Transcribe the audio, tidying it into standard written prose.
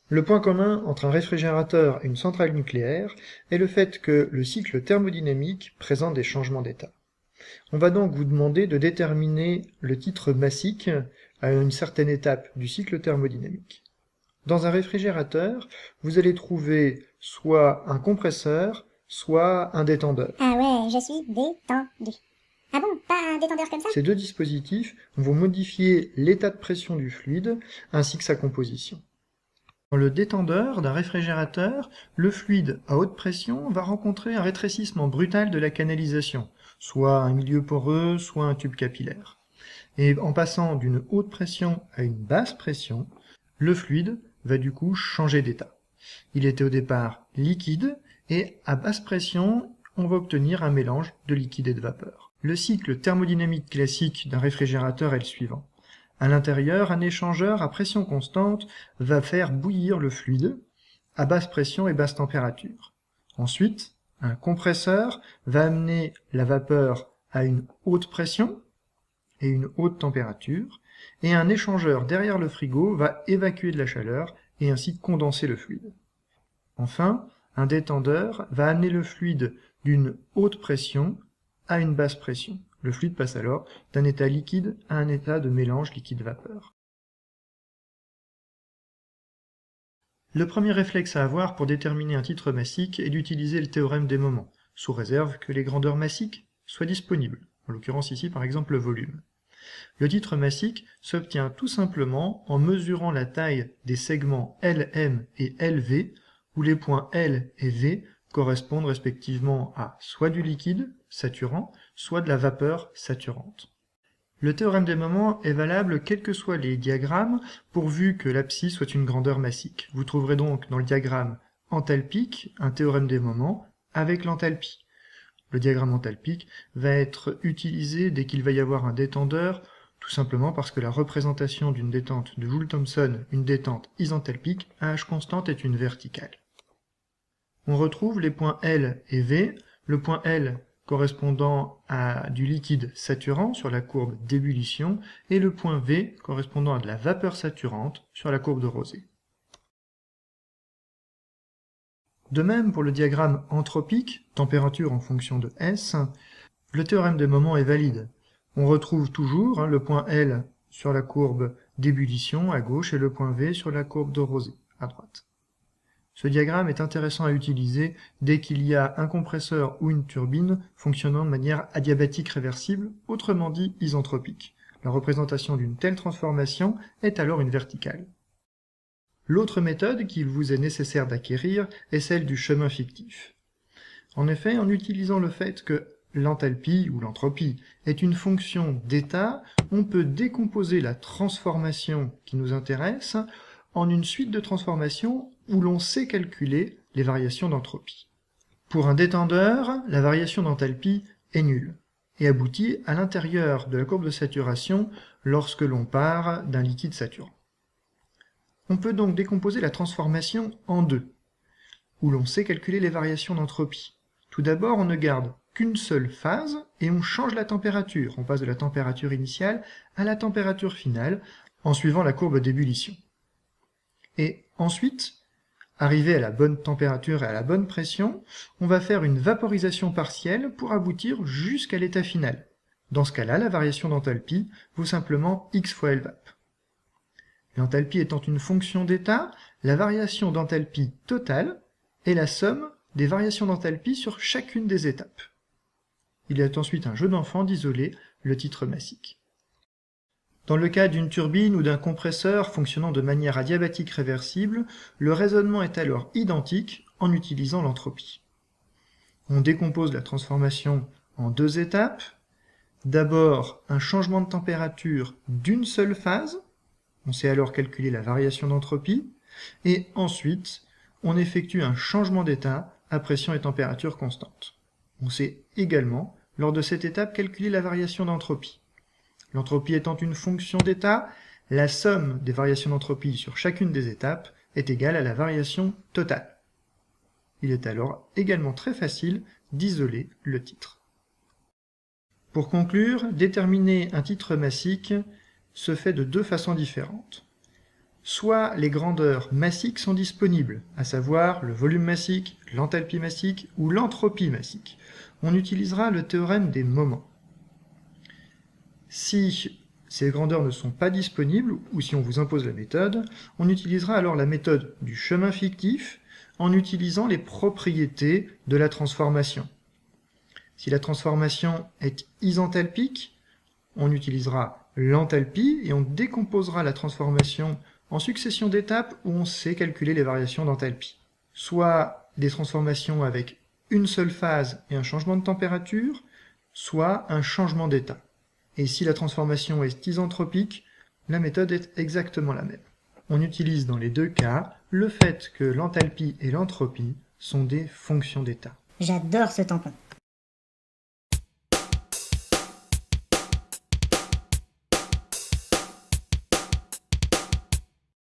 Le point commun entre un réfrigérateur et une centrale nucléaire est le fait que le cycle thermodynamique présente des changements d'état. On va donc vous demander de déterminer le titre massique à une certaine étape du cycle thermodynamique. Dans un réfrigérateur, vous allez trouver soit un compresseur, soit un détendeur. Ah ouais, je suis détendu. Ah bon, pas un détendeur comme ça? Ces deux dispositifs vont modifier l'état de pression du fluide ainsi que sa composition. Dans le détendeur d'un réfrigérateur, le fluide à haute pression va rencontrer un rétrécissement brutal de la canalisation, soit un milieu poreux, soit un tube capillaire. Et en passant d'une haute pression à une basse pression, le fluide va du coup changer d'état. Il était au départ liquide, et à basse pression, on va obtenir un mélange de liquide et de vapeur. Le cycle thermodynamique classique d'un réfrigérateur est le suivant. À l'intérieur, un échangeur à pression constante va faire bouillir le fluide à basse pression et basse température. Ensuite, un compresseur va amener la vapeur à une haute pression et une haute température, et un échangeur derrière le frigo va évacuer de la chaleur et ainsi condenser le fluide. Enfin, un détendeur va amener le fluide d'une haute pression à une basse pression. Le fluide passe alors d'un état liquide à un état de mélange liquide-vapeur. Le premier réflexe à avoir pour déterminer un titre massique est d'utiliser le théorème des moments, sous réserve que les grandeurs massiques soient disponibles, en l'occurrence ici par exemple le volume. Le titre massique s'obtient tout simplement en mesurant la taille des segments LM et LV, où les points L et V correspondent respectivement à soit du liquide saturant, soit de la vapeur saturante. Le théorème des moments est valable quels que soient les diagrammes, pourvu que l'abscisse soit une grandeur massique. Vous trouverez donc dans le diagramme enthalpique un théorème des moments avec l'enthalpie. Le diagramme enthalpique va être utilisé dès qu'il va y avoir un détendeur, tout simplement parce que la représentation d'une détente de Joule-Thomson, une détente isenthalpique, à H constante est une verticale. On retrouve les points L et V, le point L correspondant à du liquide saturant sur la courbe d'ébullition, et le point V correspondant à de la vapeur saturante sur la courbe de Rosé. De même pour le diagramme entropique, température en fonction de S, le théorème des moments est valide. On retrouve toujours le point L sur la courbe d'ébullition à gauche et le point V sur la courbe de Rosé à droite. Ce diagramme est intéressant à utiliser dès qu'il y a un compresseur ou une turbine fonctionnant de manière adiabatique réversible, autrement dit isentropique. La représentation d'une telle transformation est alors une verticale. L'autre méthode qu'il vous est nécessaire d'acquérir est celle du chemin fictif. En effet, en utilisant le fait que l'enthalpie ou l'entropie est une fonction d'état, on peut décomposer la transformation qui nous intéresse en une suite de transformations où l'on sait calculer les variations d'entropie. Pour un détendeur, la variation d'enthalpie est nulle et aboutit à l'intérieur de la courbe de saturation lorsque l'on part d'un liquide saturant. On peut donc décomposer la transformation en deux, où l'on sait calculer les variations d'entropie. Tout d'abord, on ne garde qu'une seule phase et on change la température. On passe de la température initiale à la température finale en suivant la courbe d'ébullition. Et ensuite, arrivé à la bonne température et à la bonne pression, on va faire une vaporisation partielle pour aboutir jusqu'à l'état final. Dans ce cas-là, la variation d'enthalpie vaut simplement x fois LVAP. L'enthalpie étant une fonction d'état, la variation d'enthalpie totale est la somme des variations d'enthalpie sur chacune des étapes. Il est ensuite un jeu d'enfant d'isoler le titre massique. Dans le cas d'une turbine ou d'un compresseur fonctionnant de manière adiabatique réversible, le raisonnement est alors identique en utilisant l'entropie. On décompose la transformation en deux étapes. D'abord, un changement de température d'une seule phase. On sait alors calculer la variation d'entropie. Et ensuite, on effectue un changement d'état à pression et température constantes. On sait également, lors de cette étape, calculer la variation d'entropie. L'entropie étant une fonction d'état, la somme des variations d'entropie sur chacune des étapes est égale à la variation totale. Il est alors également très facile d'isoler le titre. Pour conclure, déterminer un titre massique se fait de deux façons différentes. soit les grandeurs massiques sont disponibles, à savoir le volume massique, l'enthalpie massique ou l'entropie massique. On utilisera le théorème des moments. Si ces grandeurs ne sont pas disponibles, ou si on vous impose la méthode, on utilisera alors la méthode du chemin fictif en utilisant les propriétés de la transformation. Si la transformation est isenthalpique, on utilisera l'enthalpie et on décomposera la transformation en succession d'étapes où on sait calculer les variations d'enthalpie. Soit des transformations avec une seule phase et un changement de température, soit un changement d'état. Et si la transformation est isentropique, la méthode est exactement la même. On utilise dans les deux cas le fait que l'enthalpie et l'entropie sont des fonctions d'état. J'adore ce tampon.